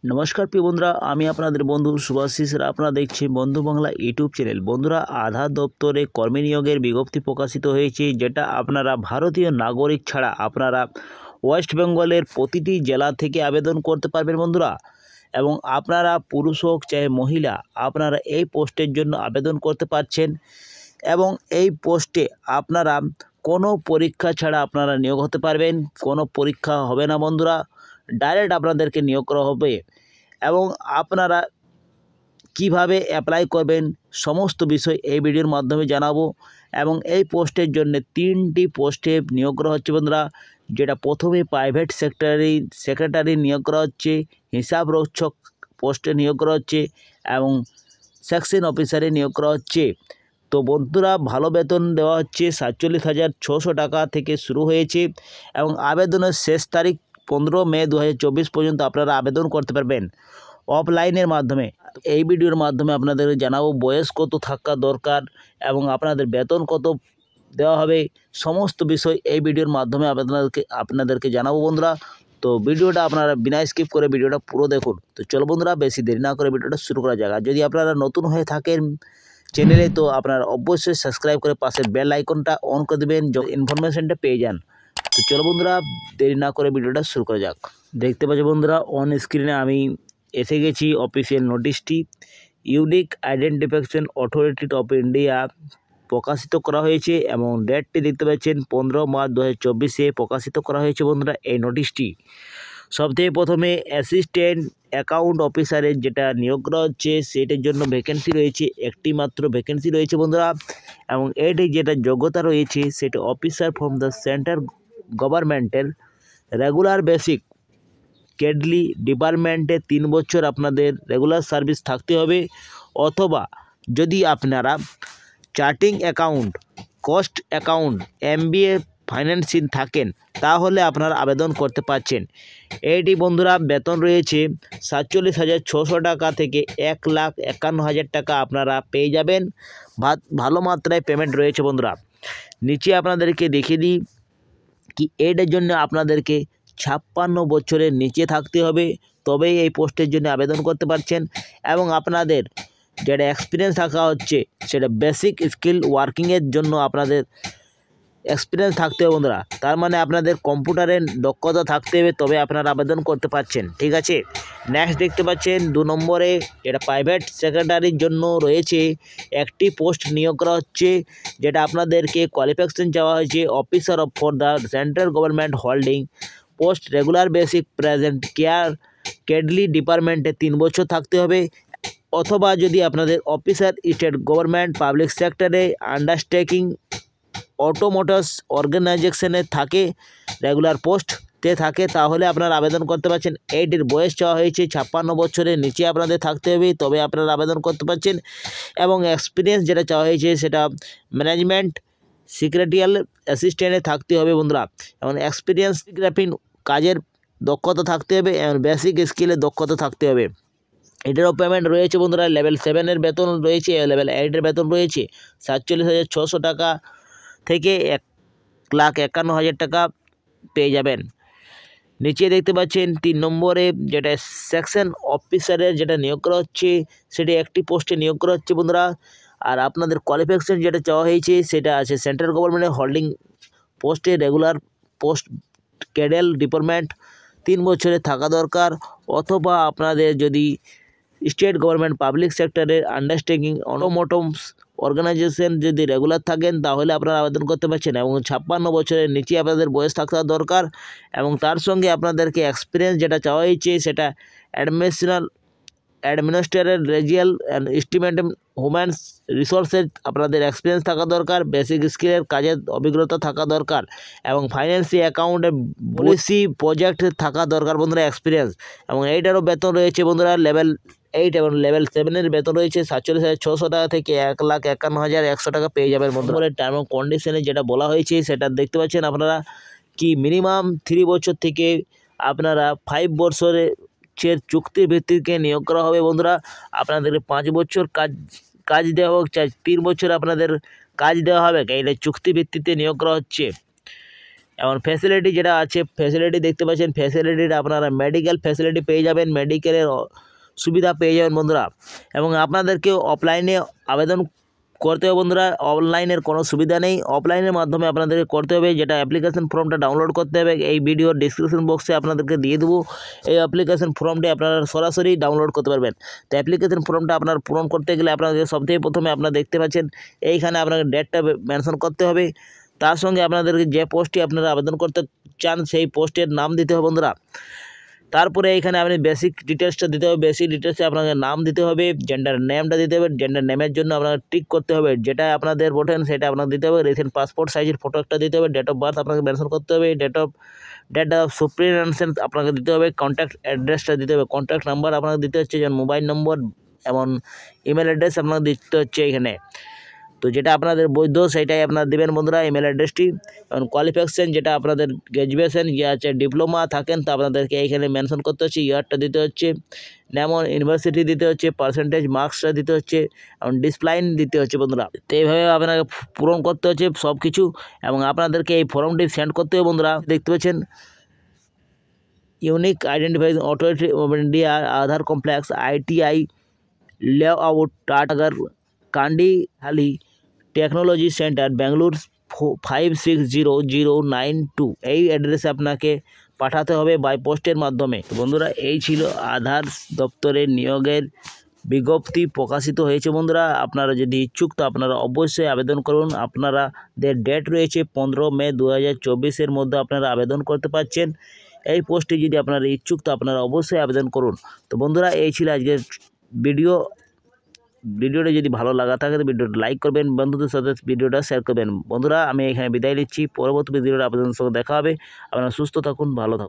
নমস্কার প্রিয় বন্ধুরা, আমি আপনাদের বন্ধু শুভাশিস। আপনারা দেখছেন বন্ধু বাংলা ইউটিউব চ্যানেল। বন্ধুরা, আধার দপ্তরে কর্মী নিয়োগের বিজ্ঞপ্তি প্রকাশিত হয়েছে, যেটা আপনারা ভারতীয় নাগরিক ছাড়া আপনারা ওয়েস্ট বেঙ্গলের প্রতিটি জেলা থেকে আবেদন করতে পারবেন বন্ধুরা। এবং আপনারা পুরুষ হোক চাहे মহিলা, আপনারা এই পোস্টের জন্য আবেদন করতে পারছেন। এবং এই পোস্টে আপনারা কোনো পরীক্ষা ছাড়া আপনারা নিয়োগ হতে পারবেন। কোনো পরীক্ষা হবে না বন্ধুরা, ডাইরেক্ট আপনাদেরকে নিয়োগ করা হবে। এবং আপনারা কিভাবে অ্যাপ্লাই করবেন সমস্ত বিষয় এই ভিডিওর মাধ্যমে জানাবো। এবং এই পোস্টের জন্য 3টি পোস্টে নিয়োগ করা হচ্ছে বন্ধুরা, যেটা প্রথমে প্রাইভেট সেক্রেটারি নিয়োগ করা হচ্ছে, হিসাব রক্ষক পোস্টে নিয়োগ করা হচ্ছে এবং সেকশন অফিসারে নিয়োগ করা হচ্ছে। তো বন্ধুরা, ভালো বেতন দেওয়া হচ্ছে, 47,600 টাকা থেকে শুরু হয়েছে। এবং আবেদনের শেষ তারিখ 15 মে 2024 পর্যন্ত আপনারা আবেদন করতে পারবেন অফলাইনের মাধ্যমে। এই ভিডিওর মাধ্যমে আপনাদের জানাবো বয়স কত থাকা দরকার এবং আপনাদের বেতন কত দেওয়া হবে, সমস্ত বিষয় এই ভিডিওর মাধ্যমে আপনাদেরকে জানাবো বন্ধুরা। তো ভিডিওটা আপনারা বিনা স্কিপ করে ভিডিওটা পুরো দেখুন। তো চলো বন্ধুরা, বেশি দেরি না করে ভিডিওটা শুরু করা যাক। আর যদি আপনারা নতুন হয়ে থাকেন চ্যানেলে, তো আপনারা অবশ্যই সাবস্ক্রাইব করে পাশে বেল আইকনটা অন করে দেবেন, ইনফরমেশনটা পেয়ে যান। তো চলো বন্ধুরা, দেরি না করে ভিডিওটা শুরু করা যাক। দেখতে পাচ্ছ বন্ধুরা, অন স্ক্রিনে আমি এসে গেছি অফিসিয়াল নোটিশটি। Unique identification authority of India প্রকাশিত করা হয়েছে এবং ডেটটি দেখতে পাচ্ছেন 15 মার্চ 2024-এ প্রকাশিত করা হয়েছে বন্ধুরা এই নোটিশটি। সবথেকে প্রথমে অ্যাসিস্ট্যান্ট অ্যাকাউন্ট অফিসারের যেটা নিয়োগ করা হচ্ছে, সেটার জন্য ভ্যাকেন্সি রয়েছে, একটি মাত্র ভ্যাকেন্সি রয়েছে বন্ধুরা। এবং এটি যেটা যোগ্যতা রয়েছে, সেটা অফিসার ফ্রম দ্য সেন্ট্রাল গভর্নমেন্টের রেগুলার বেসিক কেডলি ডিপার্টমেন্টে 3 বছর আপনাদের রেগুলার সার্ভিস থাকতে হবে। অথবা যদি আপনারা charting account, cost account, MBA financing থাকেন, তাহলে আপনারা আবেদন করতে পারছেন। এইটি বন্ধুরা বেতন রয়েছে 47,600 টাকা থেকে 1,51,000 টাকা আপনারা পেয়ে যাবেন। ভালো মাত্রায় পেমেন্ট রয়েছে বন্ধুরা। নিচে আপনাদেরকে দেখিয়ে দিই কি এটার জন্য আপনাদেরকে 56 বছরের নিচে থাকতে হবে, তবেই এই পোস্টের জন্য আবেদন করতে পারছেন। এবং আপনাদের যেটা এক্সপিরিয়েন্স থাকা হচ্ছে, সেটা বেসিক স্কিল ওয়ার্কিংয়ের জন্য আপনাদের এক্সপিরিয়েন্স থাকতে হবে বন্ধুরা। তার মানে আপনাদের কম্পিউটারের দক্ষতা থাকতে হবে, তবে আপনারা আবেদন করতে পারছেন, ঠিক আছে। নেক্সট দেখতে পাচ্ছেন 2 নম্বরে, যেটা প্রাইভেট সেক্রেটারির জন্য রয়েছে, একটি পোস্ট নিয়োগ করা হচ্ছে, যেটা আপনাদেরকে কোয়ালিফিকেশন চাওয়া হয়েছে officer of for the central government holding post regular basic present care কেডলি ডিপার্টমেন্টে 3 বছর থাকতে হবে। অথবা যদি আপনাদের অফিসার স্টেট গভর্নমেন্ট পাবলিক সেক্টরে আন্ডারটেকিং অটোমোটরস অর্গানাইজেশনে থাকে, রেগুলার পোস্টে থাকে, তাহলে আপনারা আবেদন করতে পারছেন। এইটির বয়স চাওয়া হয়েছে 56 বছরের নিচে আপনাদের থাকতে হবে, তবে আপনারা আবেদন করতে পারছেন। এবং এক্সপিরিয়েন্স যেটা চাওয়া হয়েছে, সেটা ম্যানেজমেন্ট সেক্রেটারিয়াল অ্যাসিস্ট্যান্টে থাকতে হবে বন্ধুরা। এবং এক্সপিরিয়েন্স গ্রাফিং কাজের দক্ষতা থাকতে হবে এবং বেসিক স্কিলের দক্ষতা থাকতে হবে। এটারও পেমেন্ট রয়েছে বন্ধুরা। লেভেল 7-এর বেতন রয়েছে, লেভেল 8-এর বেতন রয়েছে 47,600 টাকা থেকে 1,51,000 টাকা পেয়ে যাবেন। নিচে দেখতে পাচ্ছেন 3 নম্বরে, যেটা সেকশন অফিসারের যেটা নিয়োগ করা হচ্ছে, সেটি একটি পোস্টে নিয়োগ করা হচ্ছে বন্ধুরা। আর আপনাদের কোয়ালিফিকেশন যেটা চাওয়া হয়েছে, সেটা আছে সেন্ট্রাল গভর্নমেন্টের হোল্ডিং পোস্টে রেগুলার পোস্ট ক্যাডেল ডিপার্টমেন্ট 3 বছরে থাকা দরকার। অথবা আপনাদের যদি স্টেট গভর্নমেন্ট পাবলিক সেক্টরের আন্ডারটেকিং অটোমোটরস অর্গানাইজেশন যদি রেগুলার থাকেন, তাহলে আপনারা আবেদন করতে পারছেন। এবং 56 বছরের নিচে আপনাদের বয়স থাকা দরকার। এবং তার সঙ্গে আপনাদেরকে এক্সপিরিয়েন্স যেটা চাওয়া হয়েছে, সেটা অ্যাডমিনিস্ট্রেটর রেজিয়াল অ্যান্ড এস্টিমেট হিউম্যান রিসোর্সের আপনাদের এক্সপিরিয়েন্স থাকা দরকার, বেসিক স্কিলের কাজের অভিজ্ঞতা থাকা দরকার। এবং ফাইন্যান্সি অ্যাকাউন্টে পলিসি প্রজেক্ট থাকা দরকার বন্ধুরা, এক্সপিরিয়েন্স। এবং এইটারও বেতন রয়েছে বন্ধুরা, লেভেল 8 এবং লেভেল 7-এর বেতন রয়েছে 47,600 টাকা থেকে 1,51,100 টাকা পেয়ে যাবেন বন্ধুরা। টার্ম অফ কন্ডিশনে যেটা বলা হয়েছে, সেটা দেখতে পাচ্ছেন আপনারা কি মিনিমাম 3 বছর থেকে আপনারা 5 বছরের চুক্তির ভিত্তিতে নিয়োগ করা হবে বন্ধুরা। আপনাদের 5 বছর কাজ দেওয়া হোক, চাই 3 বছর আপনাদের কাজ দেওয়া হবে, এটা চুক্তি ভিত্তিতে নিয়োগ করা হচ্ছে। এবং ফ্যাসিলিটি যেটা আছে, ফ্যাসিলিটি দেখতে পাচ্ছেন, ফ্যাসিলিটির আপনারা মেডিকেল ফ্যাসিলিটি পেয়ে যাবেন, মেডিকেলের সুবিধা পেয়ে যাবেন বন্ধুরা। এবং আপনাদেরকে অফলাইনে আবেদন করতে হবে বন্ধুরা, অনলাইনের কোনো সুবিধা নেই, অফলাইনের মাধ্যমে আপনাদেরকে করতে হবে। যেটা অ্যাপ্লিকেশন ফর্মটা ডাউনলোড করতে হবে, এই ভিডিওর ডিসক্রিপশন বক্সে আপনাদেরকে দিয়ে দেবো। এই অ্যাপ্লিকেশন ফর্মটি আপনারা সরাসরি ডাউনলোড করতে পারবেন। তো অ্যাপ্লিকেশন ফর্মটা আপনার পূরণ করতে গেলে আপনাদের সবথেকে প্রথমে আপনারা দেখতে পাচ্ছেন এইখানে আপনাকে ডেটটা মেনশন করতে হবে। তার সঙ্গে আপনাদেরকে যে পোস্টটি আপনারা আবেদন করতে চান সেই পোস্টের নাম দিতে হবে বন্ধুরা। তারপরে এখানে আপনি বেসিক ডিটেলসটা দিতে হবে, বেসিক ডিটেলসে আপনাকে নাম দিতে হবে, জেন্ডার নেমটা দিতে হবে, জেন্ডার নেমের জন্য আপনাকে টিক করতে হবে, যেটা আপনাদের বটেন সেটা আপনাকে দিতে হবে, রিসেন্ট পাসপোর্ট সাইজের ফটো একটা দিতে হবে, ডেট অফ বার্থ আপনাকে মেনশন করতে হবে, ডেট অফ সুপ্রিনেন্সেন্স আপনাকে দিতে হবে, কন্ট্যাক্ট অ্যাড্রেসটা দিতে হবে, কন্ট্যাক্ট নাম্বার আপনাকে দিতে হচ্ছে, যেমন মোবাইল নম্বর এবং ইমেল অ্যাড্রেস আপনাকে দিতে হচ্ছে এখানে। তো যেটা আপনাদের বৈধ সেটাই আপনারা দেবেন বন্ধুরা, ইমেল অ্যাড্রেসটি। এবং কোয়ালিফিকেশন যেটা আপনাদের গ্র্যাজুয়েশন ইয়ে আছে, ডিপ্লোমা থাকেন তো আপনাদেরকে এইখানে মেনশন করতে হচ্ছে, ইয়ারটা দিতে হচ্ছে, যেমন ইউনিভার্সিটি দিতে হচ্ছে, পার্সেন্টেজ মার্কসটা দিতে হচ্ছে এবং ডিসপ্লাইন দিতে হচ্ছে বন্ধুরা। তো এইভাবে আপনাকে পূরণ করতে হচ্ছে সব কিছু এবং আপনাদেরকে এই ফর্মটি সেন্ড করতে হবে বন্ধুরা। দেখতে পাচ্ছেন unique identifying authority of India, Aadhaar complex, ITI layout Tatanagar Kodigehalli technology centre Bangalore 560092 এই অ্যাড্রেসে আপনাকে পাঠাতে হবে বাই পোস্টের মাধ্যমে। তো বন্ধুরা এই ছিল আধার দপ্তরে নিয়োগের বিজ্ঞপ্তি প্রকাশিত হয়েছে বন্ধুরা। আপনারা যদি ইচ্ছুক তো আপনারা অবশ্যই আবেদন করুন। আপনাদের ডেট রয়েছে 15 মে 2024 মধ্যে আপনারা আবেদন করতে পারছেন। এই পোস্টে যদি আপনারা ইচ্ছুক তো আপনারা অবশ্যই আবেদন করুন। তো বন্ধুরা এই ছিল আজকের ভিডিওটা যদি ভালো লাগা থাকে তো ভিডিওটা লাইক করবেন, বন্ধুদের সাথে ভিডিওটা শেয়ার করবেন। বন্ধুরা আমি এখানে বিদায় নিচ্ছি, পরবর্তী ভিডিওটা আপনাদের সঙ্গে দেখা হবে। আপনারা সুস্থ থাকুন, ভালো থাকুন।